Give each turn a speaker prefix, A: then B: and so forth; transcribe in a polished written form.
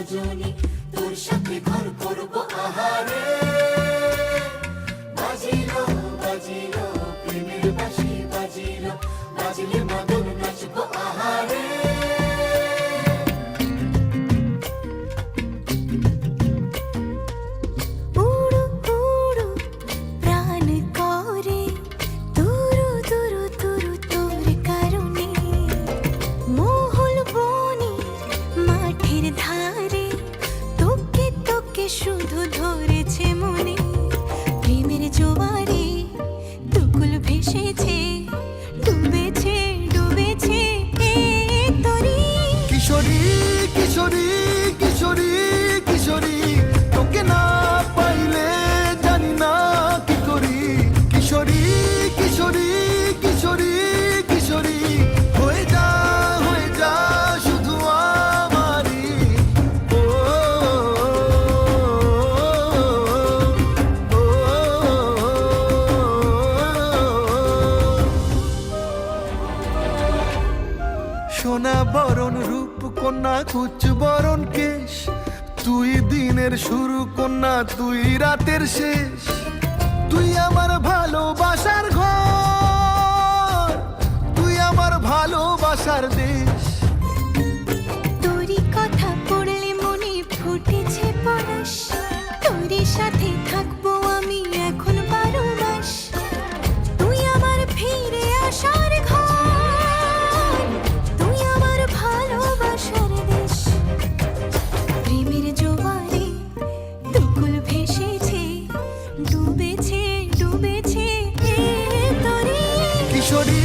A: রজনী, তোর সাথে ঘর করবো আহারে। বাজিলো বাজিলো প্রেমের বাঁশি বাজিলো, বাজলে মদন নাচবো আহারে।
B: উড়ো উড়ো প্রাণ করে তুরু তুরু তুরু তোর কারণে, মহল বনে মাঠের ধারে তোকে তোকে শুধু ধরেছে মনে। প্রেমের জোয়ারে দুকুল ভেসেছে, ডুবেছে ডুবেছে এ তরি।
C: কিশোরী কিশোরী কিশোরী কিশোরী, তোকে না পাইলে জানি না কি করি। কিশোরী কিশোরী কিশোরী কিশোরী, হয়ে যা শুধু আমারই। ও, ও, ও, সোনা বরণ রূপ কন্যা কুচ বরণ কেশ, তুই দিনের শুরু কন্যা তুই রাতের শেষ। তুই আমার ভালোবাসার ঘর, তুই আমার ভালোবাসার দেশ।
B: তোরই কথা পড়লে মনে ফুটেছে পরশ, তোরই সাথে থাকবো আমি এখন 12 মাস। তুই আমার ফিরে আসার ঘর, তুই আমার ভালোবাসার দেশ। প্রেমের জোয়ারে দুকুল ভেসেছে, ডুবেছে ডুবেছে এ তরি।
C: কিশোরী